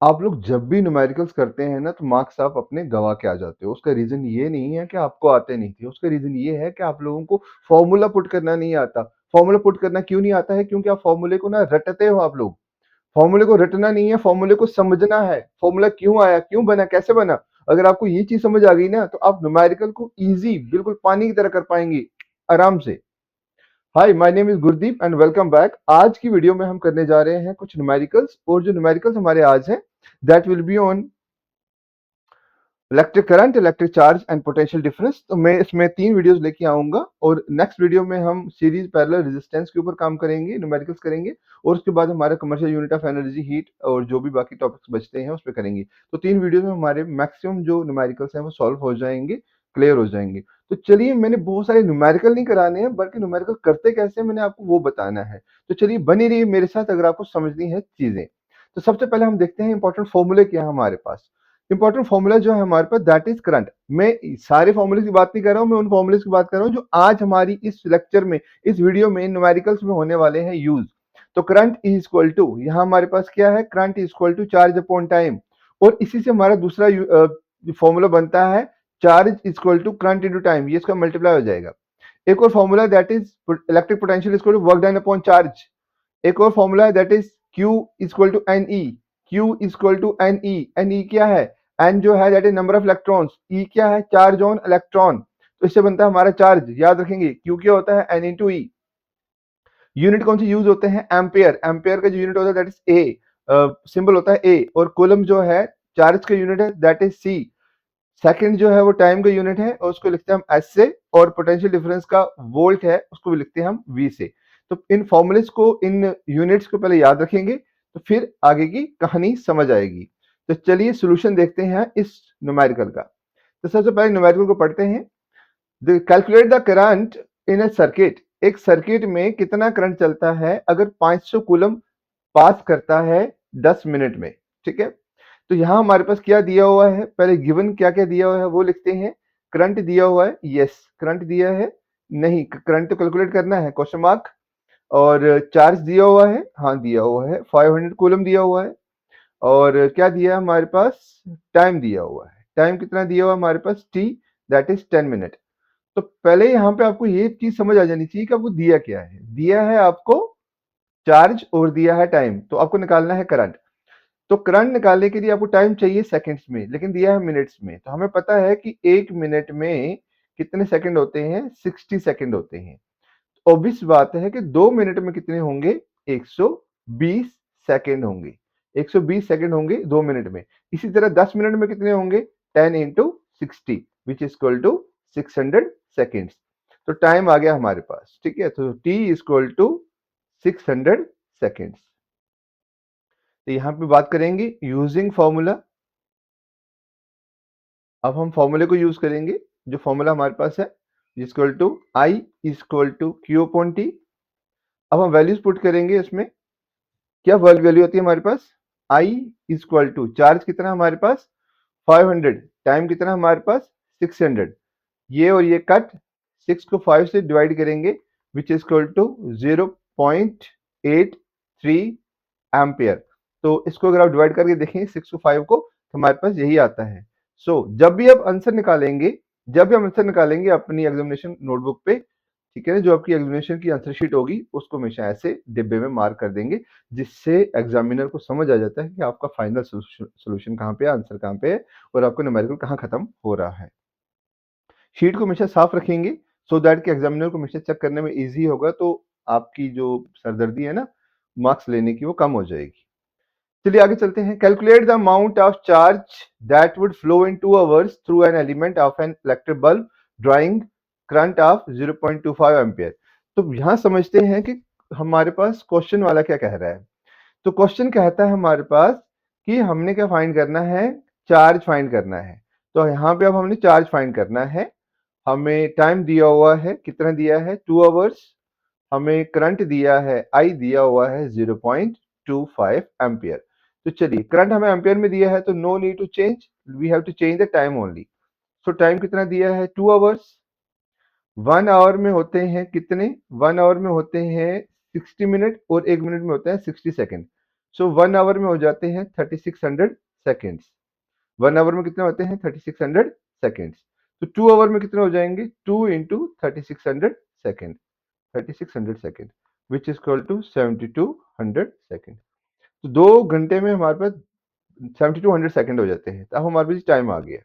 आप लोग जब भी न्यूमेरिकल्स करते हैं ना तो मार्क्स आप अपने गवा के आ जाते हो। उसका रीज़न ये नहीं है कि आपको आते नहीं थे, उसका रीज़न ये है कि आप लोगों को फ़ॉर्मूला पुट करना नहीं आता। फ़ॉर्मूला पुट करना क्यों नहीं आता है? क्योंकि आप फ़ॉर्मूले को ना रटते हो आप लोग। फ़ॉर्मूले को रटना नहीं है, फ़ॉर्मूले को समझना है। फ़ॉर्मूला क्यों आया, क्यों बना, कैसे बना? अगर आपको ये चीज़ समझ आ गई ना तो आप न्यूमेरिकल को ईज़ी बिल्कुल पानी की तरह कर पाएँगे, आराम से। Hi, my name is Gurdeep and welcome back. आज की वीडियो में हम करने जा रहे हैं कुछ न्यूमेरिकल्स और जो न्यूमेरिकल्स हमारे आज हैं that will be on electric current, electric charge and potential difference. तो मैं इसमें 3 वीडियोस लेके आऊँगा और नेक्स्ट वीडियो में हम सीरीज पैरेलल रेजिस्टेंस के ऊपर काम करेंगे, न्यूमेरिकल्स करेंगे और उसके बाद हमारा commercial unit of energy, heat और जो भी बाकी टॉपिक्स बचते हैं उस पे करेंगे। तो 3 वीडियोस में हमारे मैक्सिमम जो न्यूमेरिकल्स हैं वो सॉल्व हो जाएँगे, क्लियर हो जाएँगे। तो चलिए, मैंने बहुत सारे न्यूमेरिकल नहीं कराने हैं बल्कि न्यूमेरिकल करते कैसे हैं मैंने आपको वो बताना है। तो चलिए बने रहिए मेरे साथ अगर आपको समझनी है चीज़ें। तो सबसे पहले हम देखते हैं इंपॉर्टेंट फॉर्मूले क्या है हमारे पास। इंपॉर्टेंट फॉर्मूला जो है हमारे पास दैट इज करंट। मैं सारे फॉर्मूले की बात नहीं कर रहा हूं, मैं उन फॉर्मूले की बात कर रहा हूं जो आज हमारी इस लेक्चर में, इस वीडियो में न्यूमेरिकल्स में होने वाले हैं यूज। तो करंट इज इक्वल टू, यहां हमारे पास क्या है, current is equal to charge upon time. और इसी से हमारा दूसरा फॉर्मूला बनता है charge equal to current into time, ये इसका मल्टीप्लाई हो जाएगा। एक और formula that is electric potential equal to work done upon charge. एक और फॉर्मूला है that is Q equal to N E. Q equal to N E. N E क्या है? एन जो है that is number of electrons, ई क्या है, charge on electron. तो इससे बनता है हमारा चार्ज, याद रखेंगे क्यू क्या होता है, एन इंटू ई। यूनिट कौन से यूज होते हैं, एम्पेयर। एम्पेयर का जो यूनिट होता है दैट इज ए, सिंबल होता है ए। और कूलम जो है चार्ज का यूनिट है दैट इज सी। सेकंड जो है वो टाइम का यूनिट है और उसको लिखते हैं हम एस से। और पोटेंशियल डिफरेंस का वोल्ट है, उसको भी लिखते हैं हम वी से। तो इन फॉर्मूलेस को, इन यूनिट्स को पहले याद रखेंगे तो फिर आगे की कहानी समझ आएगी। तो चलिए सोल्यूशन देखते हैं इस न्यूमेरिकल का। तो सबसे पहले न्यूमेरिकल को पढ़ते हैं। Calculate the current in a circuit. एक सर्किट में कितना करंट चलता है अगर 500 कूलम पास करता है 10 मिनट में। ठीक है, तो यहां हमारे पास क्या दिया हुआ है, पहले गिवन क्या क्या दिया हुआ है वो लिखते हैं। करंट दिया हुआ है, यस। करंट दिया है, नहीं, करंट तो कैलकुलेट करना है, क्वेश्चन मार्क। और चार्ज दिया हुआ है, हाँ दिया हुआ है, 500 कूलम दिया हुआ है। और क्या दिया है हमारे पास, टाइम दिया हुआ है। टाइम कितना दिया हुआ है हमारे पास, टी, दैट इज 10 मिनट। तो पहले यहाँ पे आपको ये चीज समझ आ जानी चाहिए कि आपको दिया क्या है। दिया है आपको चार्ज और दिया है टाइम, तो आपको निकालना है करंट। तो करंट निकालने के लिए आपको टाइम चाहिए सेकंड्स में, लेकिन दिया है मिनट्स में। तो हमें पता है कि 1 मिनट में कितने सेकंड होते हैं, 60 सेकंड होते हैं। ऑब्वियस बात है कि 2 मिनट में कितने होंगे, 120 सेकंड होंगे। 120 सेकंड होंगे 2 मिनट में। इसी तरह 10 मिनट में कितने होंगे, 10 into 60 which is equal to 600 seconds. तो टाइम आ गया हमारे पास। ठीक है, तो टी इक्वल टू 600 सेकेंड्स। तो यहां पे बात करेंगे यूजिंग फॉर्मूला। अब हम फॉर्मूले को यूज करेंगे, जो फॉर्मूला हमारे पास है, equal to I equal to Q upon T. अब हम वैल्यूज पुट करेंगे इसमें। क्या वैल्यू होती है हमारे पास, आई इक्वल टू चार्ज कितना हमारे पास 500, टाइम कितना हमारे पास 600। ये और ये कट, 6 को 5 से डिवाइड करेंगे which is equal to 0.83 ampere. तो इसको अगर आप डिवाइड करके देखें 6 को 5 को, तो हमारे पास यही आता है। सो जब भी आप आंसर निकालेंगे, जब भी हम आंसर निकालेंगे अपनी एग्जामिनेशन नोटबुक पे, ठीक है ना, जो आपकी एग्जामिनेशन की आंसर शीट होगी उसको हमेशा ऐसे डिब्बे में मार्क कर देंगे, जिससे एग्जामिनर को समझ आ जाता है कि आपका फाइनल सोल्यूशन कहाँ पे है, आंसर कहाँ पे है और आपका न्यूमेरिकल कहाँ खत्म हो रहा है। शीट को हमेशा साफ रखेंगे सो दैट कि एग्जामिनर को हमेशा चेक करने में इजी होगा, तो आपकी जो सरदर्दी है ना मार्क्स लेने की, वो कम हो जाएगी। चलिए आगे चलते हैं। Calculate the amount of charge that would flow in 2 hours through an element of an electric bulb drawing current of 0.25 ampere. तो यहां समझते हैं कि हमारे पास क्वेश्चन वाला क्या कह रहा है। तो क्वेश्चन कहता है हमारे पास कि हमने क्या फाइंड करना है, चार्ज फाइंड करना है। तो यहाँ पे अब हमने चार्ज फाइंड करना है। हमें टाइम दिया हुआ है, कितना दिया है, 2 आवर्स। हमें करंट दिया है, आई दिया हुआ है 0.25 एम्पियर। तो चलिए, करंट हमें एम्पियर में दिया है तो no need to change, we have to change the time only. So time कितना दिया है, 2 आवर्स। 1 आवर में होते हैं कितने, 1 आवर में होते हैं 60 मिनट और 1 मिनट में होता है 60 सेकेंड। सो 1 आवर में हो जाते हैं 3600 सेकेंड्स। 1 आवर में कितने होते हैं 3600 सेकेंड्स। तो 2 आवर में कितने हो जाएंगे 2 into 3600 second, 3600 second which is equal to 7200 second. तो 2 घंटे में हमारे पास 7200 सेकेंड हो जाते हैं। तो अब हमारे पास टाइम आ गया,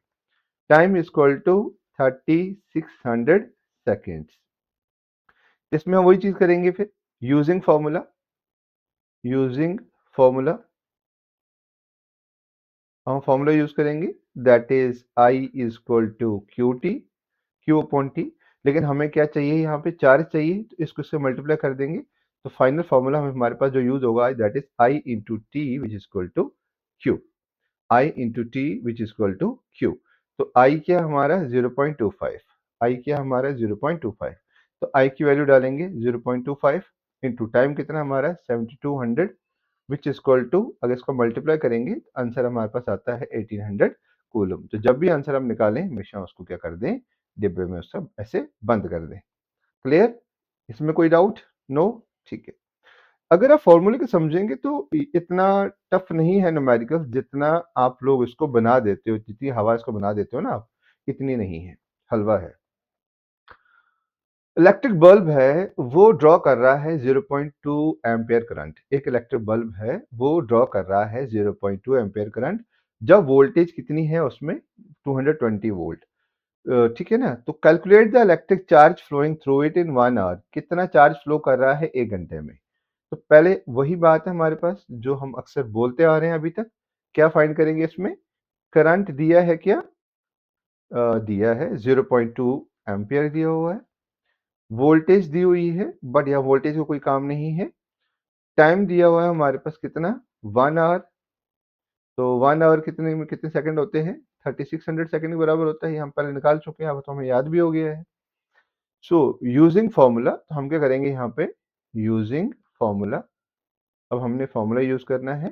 time is equal to 3600 seconds. इसमें हम वही चीज करेंगे फिर, यूजिंग फॉर्मूला, यूजिंग फॉर्मूला हम फॉर्मूला यूज करेंगे, that is I is equal to Q T, Q upon T. लेकिन हमें क्या चाहिए, यहाँ पे चार्ज चाहिए, तो इसको इससे मल्टीप्लाई कर देंगे। तो फाइनल फॉर्मूला हमारे पास जो यूज होगा that is I into T which is equal to Q, I into T which is equal to Q. तो आई क्या हमारा 0.25, आई क्या हमारा 0.25। तो आई की वैल्यू डालेंगे 0.25 इंटू टाइम कितना हमारा 7200 विच इज इक्वल टू, अगर इसको मल्टीप्लाई करेंगे आंसर हमारे पास आता है 1800 कूलम। तो जब भी आंसर हम निकालें हमेशा उसको क्या कर दें, डिब्बे में उसको ऐसे बंद कर दें। क्लियर, इसमें कोई डाउट? नो, ठीक है। अगर आप फॉर्मूले को समझेंगे तो इतना टफ नहीं है न्यूमेरिकल, जितना आप लोग इसको बना देते हो, जितनी हवा इसको बना देते हो ना आप, इतनी नहीं है, हलवा है। इलेक्ट्रिक बल्ब है वो ड्रॉ कर रहा है 0.2 एम्पियर करंट। एक इलेक्ट्रिक बल्ब है वो ड्रॉ कर रहा है 0.2 एम्पियर करंट, जब वोल्टेज कितनी है उसमें 220 वोल्ट। ठीक है ना। तो calculate the electric charge flowing through it in 1 hour, कितना चार्ज फ्लो कर रहा है 1 घंटे में। तो पहले वही बात है हमारे पास जो हम अक्सर बोलते आ रहे हैं अभी तक, क्या फाइंड करेंगे इसमें, करंट दिया है क्या, दिया है 0.2 एम्पियर दिया हुआ है, वोल्टेज दी हुई है बट यह वोल्टेज का कोई काम नहीं है, टाइम दिया हुआ है हमारे पास कितना 1 आवर। तो 1 आवर कितने में कितने सेकंड होते हैं 3600 सेकंड के बराबर होता है, ये हम पहले निकाल चुके हैं, अब तो हमें याद भी हो गया है। सो यूजिंग फॉर्मूला, तो हम क्या करेंगे यहाँ पे, यूजिंग फॉर्मूला, अब हमने फॉर्मूला यूज करना है,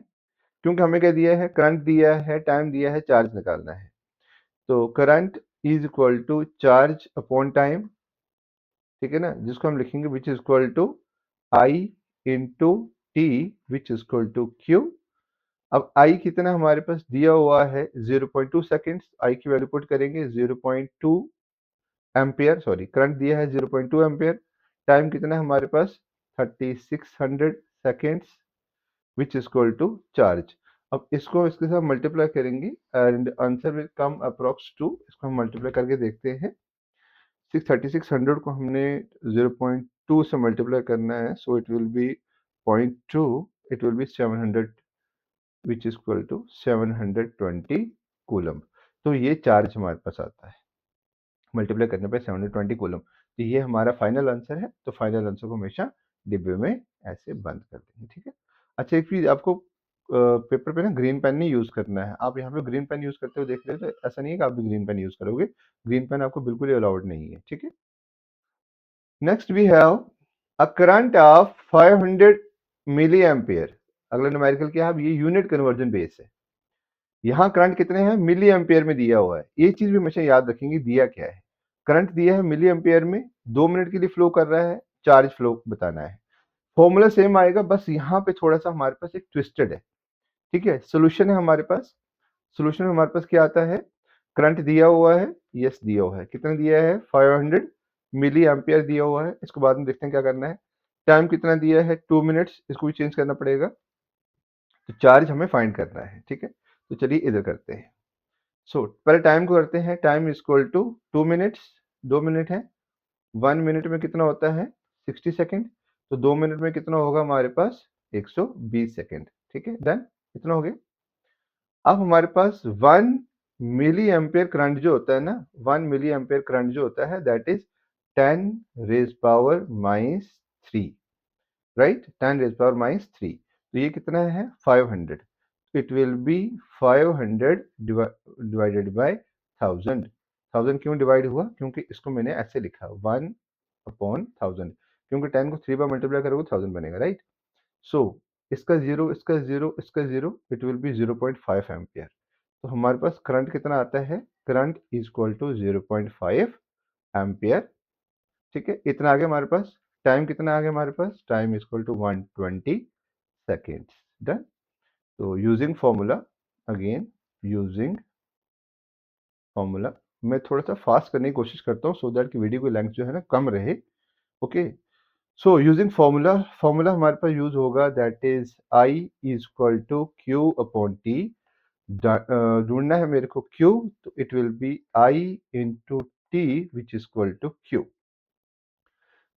क्योंकि हमें क्या दिया है, करंट दिया है, टाइम दिया है, चार्ज निकालना है। तो current is equal to charge upon time, ठीक है ना, जिसको हम लिखेंगे which is equal to I into T which is equal to Q. अब आई कितना हमारे पास दिया हुआ है 0.2 सेकेंड्स, आई की वैल्यू पुट करेंगे 0.2 एम्पियर, सॉरी करंट दिया है 0.2 एम्पियर, टाइम कितना है हमारे पास 3600 seconds which is equal to charge. अब इसको इसके साथ मल्टीप्लाई करेंगे and answer will come approx to, इसको हम मल्टीप्लाई करके देखते हैं। 3600 को हमने 0.2 से मल्टीप्लाई करना है, so it will be 0.2, it will be 700 which is equal to 720 coulomb. तो ये चार्ज हमारे पास आता है मल्टीप्लाई करने पे 720 कूलम। तो ये हमारा फाइनल आंसर है। तो फाइनल आंसर को हमेशा डिब्बे में ऐसे बंद कर देंगे, ठीक है। अच्छा एक चीज आपको, पेपर पे ना ग्रीन पेन नहीं यूज करना है। आप यहाँ पे ग्रीन पेन यूज करते हुए देख रहे हो, तो ऐसा नहीं है कि आप भी ग्रीन पेन यूज करोगे, ग्रीन पेन आपको बिल्कुल ही अलाउड नहीं है, ठीक है। Next we have a current of 500 milli ampere. अगला न्यूमेरिकल क्या है, ये यूनिट कन्वर्जन बेस है। यहाँ करंट कितने हैं, मिली एम्पियर में दिया हुआ है। ये चीज भी हमेशा याद रखेंगे, दिया क्या है, करंट दिया है मिली एम्पियर में, 2 मिनट के लिए फ्लो कर रहा है, चार्ज फ्लो बताना है। फॉर्मूला सेम आएगा, बस यहाँ पे थोड़ा सा हमारे पास एक ट्विस्टेड है, ठीक है। सोल्यूशन है हमारे पास, सोल्यूशन में हमारे पास क्या आता है, करंट दिया हुआ है, यस दिया हुआ है, कितना दिया है 500 मिली एम्पियर दिया हुआ है। इसको बाद में देखते हैं क्या करना है। टाइम कितना दिया है 2 मिनट्स, इसको भी चेंज करना पड़ेगा। तो चार्ज हमें फाइंड करना है, ठीक है। तो चलिए इधर करते हैं। सो पहले टाइम को करते हैं, time equal to 2 minutes, 2 minute है, 1 मिनट में कितना होता है 60 सेकेंड। तो 2 मिनट में कितना होगा हमारे पास 120 सेकेंड, ठीक है, डन, इतना हो गया। अब हमारे पास 1 मिली एम्पियर करंट जो होता है ना, 1 मिली एम्पियर करंट जो होता है दैट इज 10⁻³ राइट, 10⁻³ तो ये कितना है 500। It will B 500 divided by 1000। 1000 क्यों डिवाइड हुआ, क्योंकि इसको मैंने ऐसे लिखा 1/1000, क्योंकि 10 को 3 बार मल्टीप्लाई करोगे 1000 बनेगा, राइट। सो इसका जीरो, इसका जीरो, इसका zero, it will be 0.5 ampere. तो हमारे पास करंट कितना आता है, current is equal to 0.5 ampere, ठीक है, इतना आ गया हमारे पास। टाइम कितना आ गया हमारे पास, time is equal to 120 seconds, done. तो using formula, again using formula, मैं थोड़ा-सा फास्ट करने की कोशिश करता हूँ सो दैट कि वीडियो की लेंथ जो है ना कम रहे। Okay, so using formula, formula हमारे पास यूज़ होगा that is I is equal to Q upon T। ढूँढना है मेरे को Q, तो it will be I into T which is equal to Q।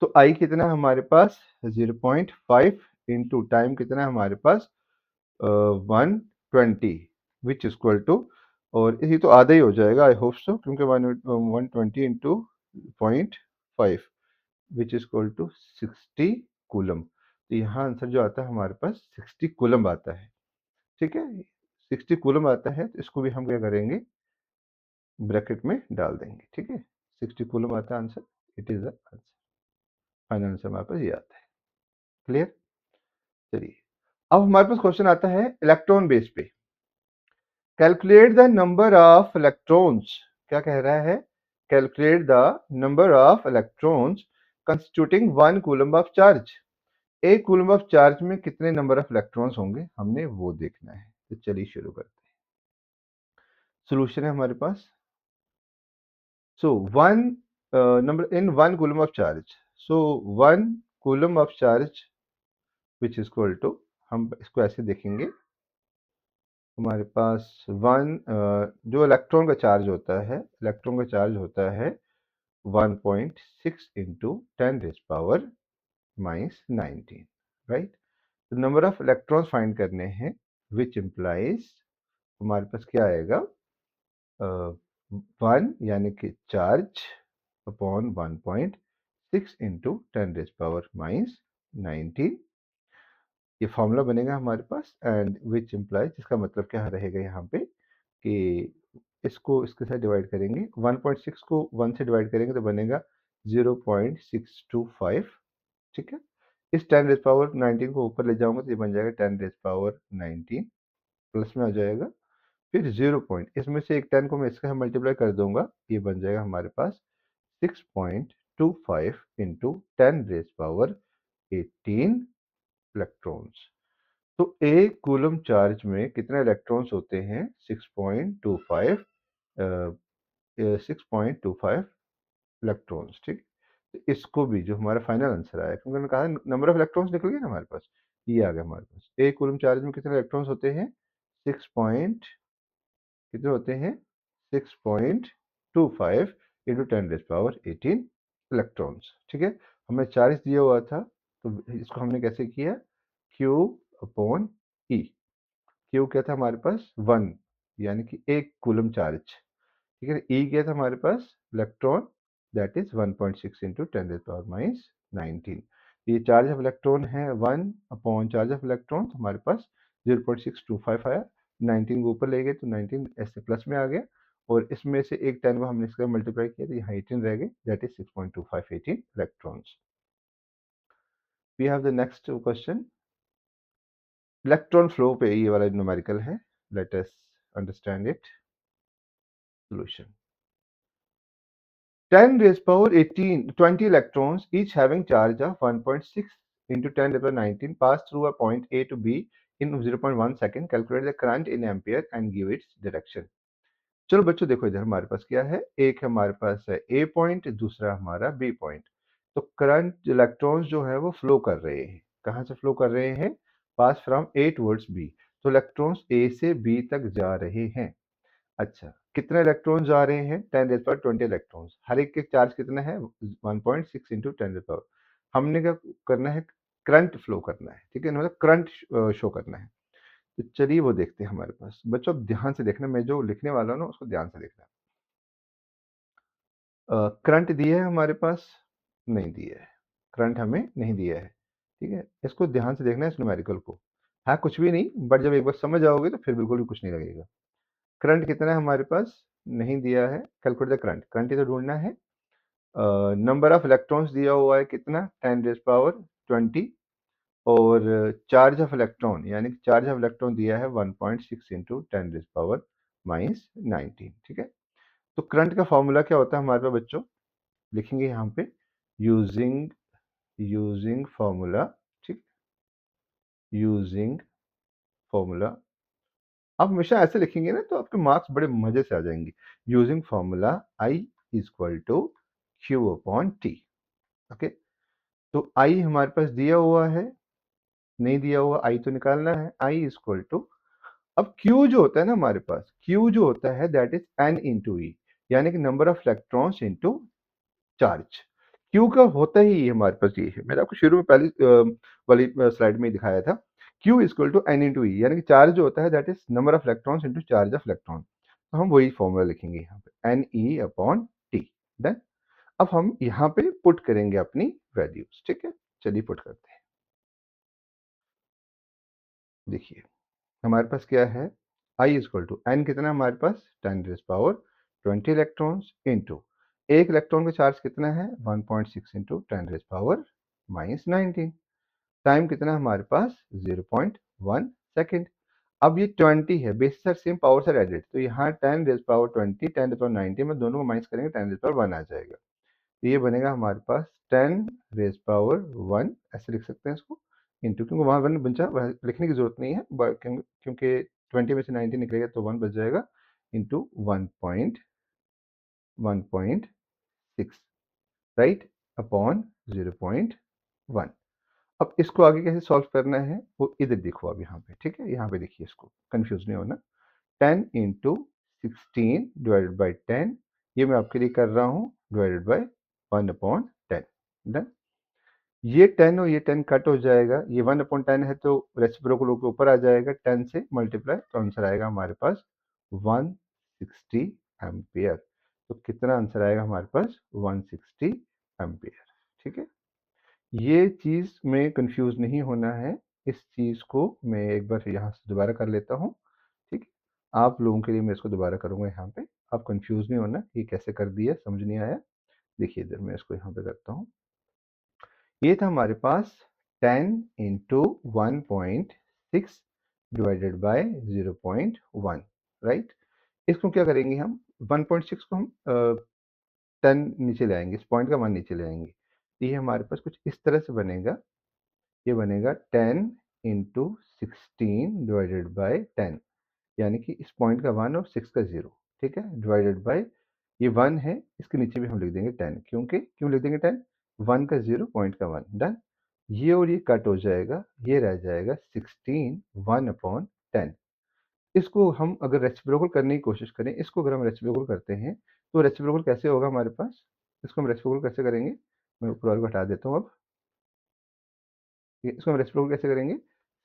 तो I कितना है हमारे पास 0.5 इंटू टाइम कितना है हमारे पास 120 विच इज इक्वल टू, और ये तो आधा ही हो जाएगा आई होप सो, क्योंकि 120 into 0.5 which is equal to 60 coulomb. तो यहाँ आंसर जो आता है हमारे पास 60 कूलम आता है। ठीक है, 60 कूलम आता है, तो इसको भी हम क्या करेंगे, ब्रैकेट में डाल देंगे। ठीक है, 60 कूलम आता है answer, it is the answer. Final answer हमारे पास ये आता है। क्लियर? चलिए, अब हमारे पास क्वेश्चन आता है इलेक्ट्रॉन बेस पे। Calculate the number of electrons, क्या कह रहा है, calculate the number of electrons constituting 1 coulomb of charge. एक कूलम ऑफ चार्ज में कितने नंबर ऑफ इलेक्ट्रॉन्स होंगे, हमने वो देखना है। तो चलिए शुरू करते हैं। सोल्यूशन है हमारे पास। So one number in 1 coulomb of charge, so 1 coulomb of charge which is equal to, हम इसको ऐसे देखेंगे, हमारे पास जो इलेक्ट्रॉन का चार्ज होता है, इलेक्ट्रॉन का चार्ज होता है 1.6 into 10 raise power minus 19, right. तो नंबर ऑफ इलेक्ट्रॉन्स फाइंड करने हैं, विच इम्प्लाइज हमारे पास क्या आएगा, 1 यानी कि charge upon 1.6 into 10 raise power minus 19, ये फॉर्मूला बनेगा हमारे पास, एंड विच इम्प्लाइज, इसका मतलब क्या रहेगा यहाँ पे कि इसको इसके साथ डिवाइड करेंगे, 1.6 को 1 से डिवाइड करेंगे तो बनेगा 0.625। ठीक है, इस 10 रेज पावर 19 को ऊपर ले जाऊंगा तो ये बन जाएगा 10 रेज पावर 19, प्लस में आ जाएगा, फिर 0 पॉइंट, इसमें से एक 10 को मैं इसके साथ मल्टीप्लाई कर दूंगा, ये बन जाएगा हमारे पास 6.25 इंटू 10 रेज पावर 18 इलेक्ट्रॉन्स। तो एक कूलम चार्ज में कितने इलेक्ट्रॉन्स होते हैं, 6.25, 6.25 इलेक्ट्रॉन्स। ठीक, तो इसको भी जो हमारा फाइनल आंसर आया, क्योंकि मैंने कहा नंबर ऑफ इलेक्ट्रॉन्स निकल गए ना हमारे पास, ये आ गया हमारे पास। एक कूलम चार्ज में कितने इलेक्ट्रॉन्स होते हैं, 6 पॉइंट कितने होते हैं, 6.25 इंटू 10 रेज पावर 18 इलेक्ट्रॉन्स। ठीक है, हमें चार्ज दिया हुआ था, तो इसको हमने कैसे किया, क्यू अपॉन ई। क्यू क्या था हमारे पास 1, यानी कि एक कूलम चार्ज। ठीक है, ई क्या था हमारे पास, electron, that is 1.6 into 10 raise power minus 19। ये चार्ज ऑफ इलेक्ट्रॉन है 1 अपॉन चार्ज ऑफ इलेक्ट्रॉन, तो हमारे पास 0.625 आया, 19 को ऊपर ले गए तो 19 ऐसे प्लस में आ गया, और इसमें से एक 10 को हमने इसका मल्टीप्लाई किया तो यहाँ 18 रह गए, that is 6.25 18 electrons. We have the next question, electron flow पे ये वाला न्यूमेरिकल है, let us understand it. Solution. 10 raised power 18, 20 electrons, each having charge of 1.6 into 10 to the power 19, pass through a point A to B in 0.1 second. Calculate the current in ampere and give its direction. चलो बच्चों देखो, इधर हमारे पास क्या है, एक हमारे पास है A पॉइंट, दूसरा हमारा B पॉइंट। तो करंट इलेक्ट्रॉन्स जो है वो फ्लो कर रहे हैं, कहाँ से फ्लो कर रहे हैं, पास फ्रॉम A टुवर्ड्स B। तो इलेक्ट्रॉन्स A से B तक जा रहे हैं। अच्छा, कितने इलेक्ट्रॉन जा रहे हैं, 10 रेज़ पावर 20 इलेक्ट्रॉन्स, हर एक के चार्ज कितना है 1.6 इंटू 10 रेज़ पावर। हमने क्या करना है, करंट फ्लो करना है। ठीक है, मतलब करंट शो करना है। तो चलिए वो देखते हैं हमारे पास। बच्चों अब ध्यान से देखना, मैं जो लिखने वाला हूँ ना उसको ध्यान से देखना। करंट दिया है हमारे पास, नहीं दिया है, करंट हमें नहीं दिया है। ठीक है, इसको ध्यान से देखना है इस न्यूमेरिकल को। हाँ कुछ भी नहीं, बट जब एक बार समझ आओगे तो फिर बिल्कुल भी कुछ नहीं लगेगा। करंट कितना है हमारे पास, नहीं दिया है, कैलकुलेट द करंट, करंट ही तो ढूंढना है। नंबर ऑफ इलेक्ट्रॉन्स दिया हुआ है कितना, 10 रेज़ पावर 20, और चार्ज ऑफ इलेक्ट्रॉन, यानी कि चार्ज ऑफ इलेक्ट्रॉन दिया है 1.6 इंटू 10 रेज़ पावर माइनस 19। ठीक है, तो करंट का फॉर्मूला क्या होता है हमारे पास बच्चों, लिखेंगे यहाँ पे, यूजिंग यूजिंग फॉर्मूला। ठीक, यूजिंग फॉर्मूला आप हमेशा ऐसे लिखेंगे ना तो आपके मार्क्स बड़े मजे से आ जाएंगे। Using formula I equal to Q upon T. Okay, तो I हमारे पास दिया हुआ है, नहीं दिया हुआ I तो निकालना है। I इक्वल टू, अब Q जो होता है ना हमारे पास, Q जो होता है that is N into e, यानी कि number of electrons into charge. Q का होता ही हमारे पास ये है, मैंने आपको शुरू में पहली वाली स्लाइड में ही दिखाया था। Q equal to N into e, यानी कि चार्ज जो होता है that is number of electrons into charge of electron. तो हम वही फॉर्मूला लिखेंगे यहाँ पे, N e upon T. Done. अब हम यहाँ पे पुट करेंगे अपनी वैल्यूज, ठीक है। चलिए पुट करते हैं। देखिए हमारे पास क्या है, आई इक्वल टू एन कितना है हमारे पास, 10⁻20 इलेक्ट्रॉन्स इंटू एक इलेक्ट्रॉन का चार्ज कितना है 1.6 इंटू 10⁻⁻19। टाइम कितना है हमारे पास 0.1 सेकेंड। अब ये 20 है, बेस सर सेम पावर से एडेड, तो यहाँ 10⁻20 10⁻90 में दोनों को माइनस करेंगे 10⁻1 आ जाएगा। तो ये बनेगा हमारे पास 10⁻1, ऐसे लिख सकते हैं इसको, इंटू, क्योंकि वहाँ 1 बचा, वह लिखने की जरूरत नहीं है, क्योंकि 20 में से 90 निकलेगा तो 1 बच जाएगा, इंटू 1.6, राइट, अपॉन 0.1। अब इसको आगे कैसे सॉल्व करना है वो इधर देखो, अब यहाँ पे, ठीक है, यहाँ पे देखिए, इसको कंफ्यूज नहीं होना। 10 इंटू 16 डिवाइडेड बाई 10, ये मैं आपके लिए कर रहा हूँ, डिवाइडेड बाई 1/10। डन। ये 10 और ये 10 कट हो जाएगा, ये 1/10 है तो रेसिप्रोकल होकर ऊपर आ जाएगा, 10 से मल्टीप्लाई, तो आंसर आएगा हमारे पास 160 एम्पियर। तो कितना आंसर आएगा हमारे पास 160 एम्पियर, ठीक है। ये चीज़ में कंफ्यूज नहीं होना है, इस चीज़ को मैं एक बार यहाँ से दोबारा कर लेता हूँ, ठीक है। आप लोगों के लिए मैं इसको दोबारा करूँगा यहाँ पे, आप कंफ्यूज नहीं होना कि कैसे कर दिया, समझ नहीं आया। देखिए इधर मैं इसको यहाँ पे करता हूँ। ये था हमारे पास 10 इंटू 1.6 डिवाइडेड बाय 0.1, राइट। इसको क्या करेंगे हम, 1.6 को हम 10 नीचे ले आएंगे, इस पॉइंट का 1 नीचे ले आएंगे, तो ये हमारे पास कुछ इस तरह से बनेगा। ये बनेगा 10 इंटू 16 डिवाइडेड बाय 10, यानी कि इस पॉइंट का 1 और 6 का 0, ठीक है, डिवाइडेड बाय, ये 1 है, इसके नीचे भी हम लिख देंगे 10, क्योंकि क्यों लिख देंगे 10, 1 का 0, पॉइंट का 1। डन। ये और ये कट हो जाएगा, ये रह जाएगा 16 1/10। इसको हम अगर रेसिप्रोकल करने की कोशिश करें, इसको अगर हम रेसिप्रोकल करते हैं तो रेसिप्रोकल कैसे होगा हमारे पास, इसको हम रेसिप्रोकल कैसे करेंगे, मैं ऊपर वाले को हटा देता हूँ अब। इसको हम रेसिप्रोकल कैसे करेंगे,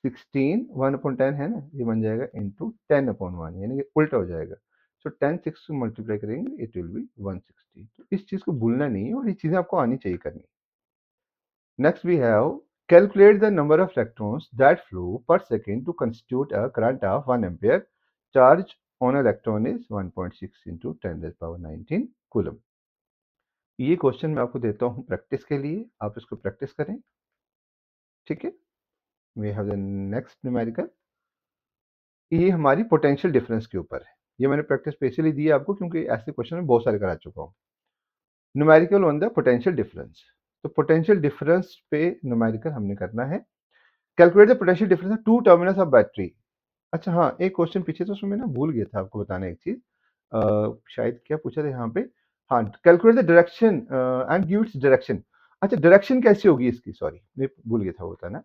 16 1/10 है ना, ये बन जाएगा इंटू 10/1, यानी कि उल्टा हो जाएगा। सो 10 6 से मल्टीप्लाई करेंगे, इट विल बी 160। तो इस चीज़ को भूलना नहीं है और ये चीज़ें आपको आनी चाहिए करनी। Next we have, calculate the number of electrons that flow per second to constitute a current of 1 ampere, charge on electron is 1.6 into 10⁻19 coulomb. ये क्वेश्चन मैं आपको देता हूँ प्रैक्टिस के लिए, आप इसको प्रैक्टिस करें, ठीक है। We have the next numerical, ये हमारी पोटेंशियल डिफरेंस के ऊपर है। ये मैंने प्रैक्टिस स्पेशली दी है आपको क्योंकि ऐसे क्वेश्चन में बहुत सारे करा चुका हूँ। Numerical on the potential difference, तो पोटेंशियल डिफरेंस पे न्यूमेरिकल हमने करना है। Calculate the potential difference of two terminals of battery. अच्छा हाँ, एक क्वेश्चन पीछे तो उसमें मैं ना भूल गया था आपको बताना एक चीज, शायद क्या पूछा था यहाँ पे, हाँ, calculate the direction and give its direction. अच्छा, डायरेक्शन कैसी होगी इसकी, सॉरी मैं भूल गया था वो बताना।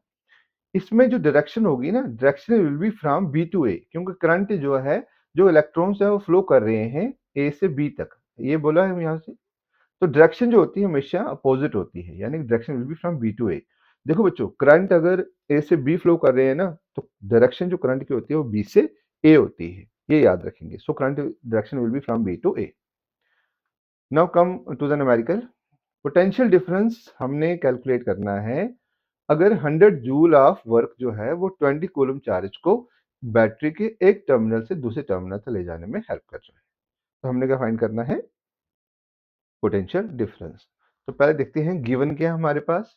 इसमें जो डायरेक्शन होगी ना, direction will be from B to A, क्योंकि करंट जो है, जो इलेक्ट्रॉन्स है वो फ्लो कर रहे हैं ए से बी तक, ये बोला है यहाँ से। तो डायरेक्शन जो होती है हमेशा अपोजिट होती है, यानी direction will be from B to A. देखो बच्चों, करंट अगर ए से बी फ्लो कर रहे हैं ना, तो डायरेक्शन जो करंट की होती है वो बी से ए होती है, ये याद रखेंगे। So current direction will be from B to A. Now come to the numerical. Potential difference हमने कैलकुलेट करना है अगर 100 जूल ऑफ वर्क जो है वो 20 कूलम चार्ज को बैटरी के एक टर्मिनल से दूसरे टर्मिनल तक ले जाने में हेल्प कर रहा है। तो हमने क्या फाइंड करना है, पोटेंशियल डिफरेंस। तो पहले देखते हैं गिवन क्या है हमारे पास।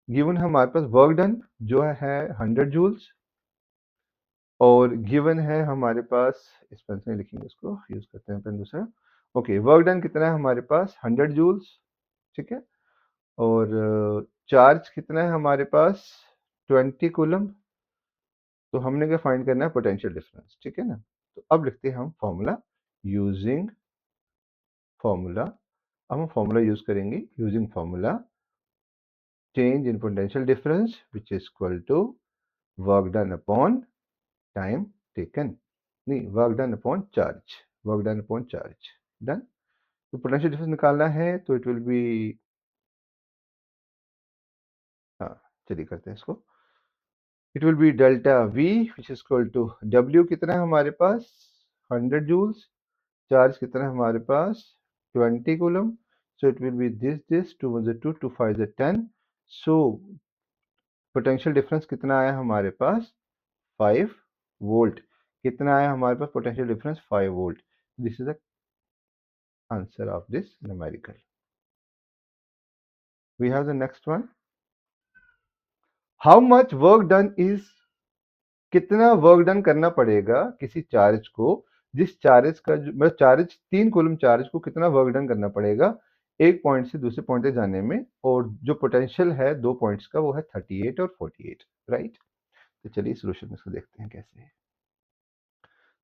गिवन है हमारे पास वर्क डन जो है 100 जूल्स, और गिवन है हमारे पास, इस पेन से लिखेंगे, इसको यूज करते हैं पेन दूसरा। ओके, वर्क डन कितना है हमारे पास 100 जूल्स, ठीक है। और चार्ज कितना है हमारे पास 20 कूलम, तो हमने क्या फाइंड करना है, पोटेंशियल डिफरेंस, ठीक है ना। तो अब लिखते हैं हम फॉर्मूला, यूजिंग फॉर्मूला। अब हम फॉर्मूला यूज करेंगे, using formula change in potential difference which is equal to work done upon time taken, नहीं, work done upon charge, work done upon charge, done। तो पोटेंशियल डिफरेंस निकालना है तो it will B, हाँ चलिए करते हैं इसको। It will be delta V which is equal to W, कितना है हमारे पास 100 जूल्स, चार्ज कितना है हमारे पास 20 coulomb, so it will be this 2 1 2 2 5 10। सो पोटेंशियल डिफरेंस कितना आया हमारे पास 5 वोल्ट, कितना आया हमारे पास potential difference 5 volt. This is the answer of this numerical. We have the next one, how much work done is, कितना वर्क डन करना पड़ेगा किसी चार्ज को, जिस चार्ज का मतलब चार्ज 3 कूलम चार्ज को कितना वर्क डन करना पड़ेगा एक पॉइंट से दूसरे पॉइंट तक जाने में, और जो पोटेंशियल है 2 पॉइंट्स का वो है 38 और 48, राइट। तो चलिए सोल्यूशन इसको देखते हैं कैसे है।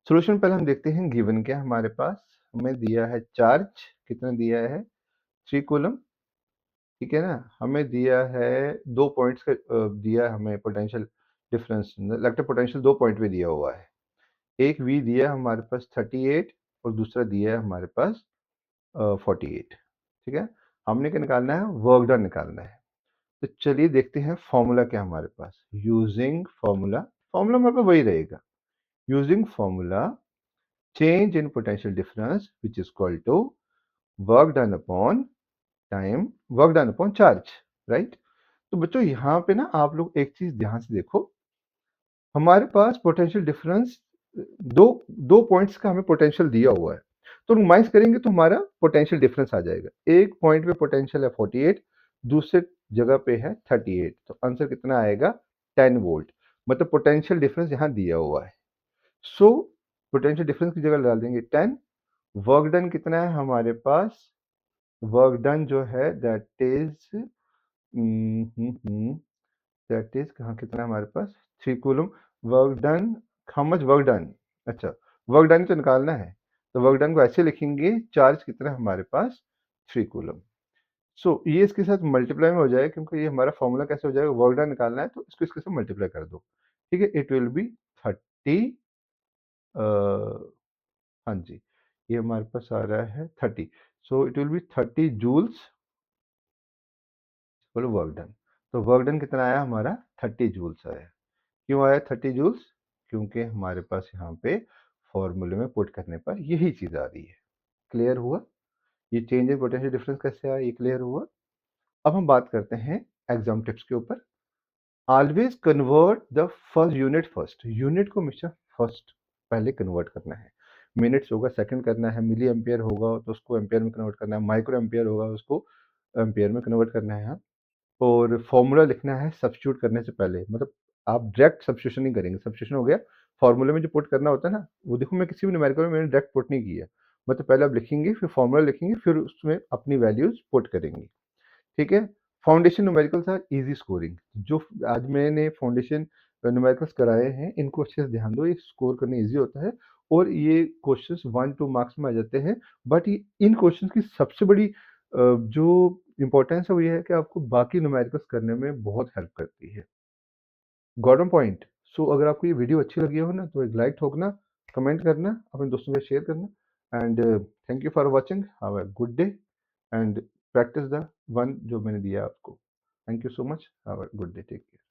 सोल्यूशन पहले हम देखते हैं गिवन क्या है हमारे पास, हमें दिया है चार्ज, कितना दिया है 3 कूलम, ठीक है ना। हमें दिया है 2 पॉइंट्स का दिया है हमें potential difference, electric potential 2 point पे दिया हुआ है। एक वी दिया है हमारे पास 38 और दूसरा दिया है हमारे पास 48, ठीक है। हमने क्या निकालना है, वर्क डन निकालना है। तो चलिए देखते हैं फॉर्मूला क्या है हमारे पास, यूजिंग फॉर्मूला, फॉर्मूला हमारे पास वही रहेगा, using formula change in potential difference which is equal to work done upon time, work done upon charge, right। तो बच्चों यहाँ पे ना आप लोग एक चीज ध्यान से देखो, हमारे पास पोटेंशियल डिफरेंस दो दो पॉइंट्स का हमें पोटेंशियल दिया हुआ है, तो माइनस करेंगे तो हमारा पोटेंशियल डिफरेंस आ जाएगा। एक पॉइंट पे पोटेंशियल है 48, दूसरे जगह पे है 38, तो आंसर कितना आएगा 10 वोल्ट, मतलब पोटेंशियल डिफरेंस यहाँ दिया हुआ है। सो पोटेंशियल डिफरेंस की जगह डाल देंगे 10। वर्क डन कितना है हमारे पास, वर्क डन जो है दैट इज कहाँ, कितना है हमारे पास 3 coulomb. Work done, how much work done, अच्छा वर्क डन तो निकालना है, तो वर्क डन को ऐसे लिखेंगे, चार्ज कितना है हमारे पास 3 कूलम। सो ये इसके साथ मल्टीप्लाई में हो जाएगा, क्योंकि ये हमारा फॉर्मूला कैसे हो जाएगा, वर्क डन निकालना है तो इसको इसके साथ मल्टीप्लाई कर दो, ठीक है। इट विल बी 30, हाँ जी, ये हमारे पास आ रहा है 30, so it will be 30 joules for work done. तो वर्क डन कितना आया हमारा 30 जूल्स आया। क्यों आया 30 जूल्स, क्योंकि हमारे पास यहाँ पे फॉर्मूले में पुट करने पर यही चीज आ रही है। क्लियर हुआ, ये चेंज इन पोटेंशियल डिफरेंस कैसे आया, ये क्लियर हुआ। अब हम बात करते हैं एग्जाम टिप्स के ऊपर। Always convert the first unit first, unit को हमेशा फर्स्ट पहले कन्वर्ट करना है। मिनट्स होगा सेकंड करना है, मिली एम्पियर होगा तो उसको एम्पियर में कन्वर्ट करना है, माइक्रो एम्पियर होगा उसको एम्पियर में कन्वर्ट करना है। और फॉर्मूला लिखना है सब्स्टिट्यूट करने से पहले, मतलब आप डायरेक्ट सब्स्टिट्यूशन नहीं करेंगे, सब्स्टिट्यूशन हो गया, फॉर्मूले में जो पुट करना होता है ना, वो देखो मैं किसी भी न्यूमेरिकल में मैंने डायरेक्ट पुट नहीं किया, मतलब पहले आप लिखेंगे फिर फॉर्मूला लिखेंगे फिर उसमें अपनी वैल्यूज पुट करेंगे, ठीक है। Foundation numericals are easy scoring, जो आज मैंने फाउंडेशन न्यूमेरिकल्स कराए हैं इनको अच्छे से ध्यान दो, ये स्कोर करने इजी होता है और ये क्वेश्चंस 1-2 मार्क्स में आ जाते हैं। बट इन क्वेश्चंस की सबसे बड़ी जो इंपॉर्टेंस है वो ये है कि आपको बाकी न्यूमेरिकल्स करने में बहुत हेल्प करती है। Got on point. सो अगर आपको ये वीडियो अच्छी लगी हो ना तो एक लाइक ठोकना, कमेंट करना, अपने दोस्तों के साथ शेयर करना, and thank you for watching, have a good day and practice the one जो मैंने दिया आपको। Thank you so much, have a good day, take care.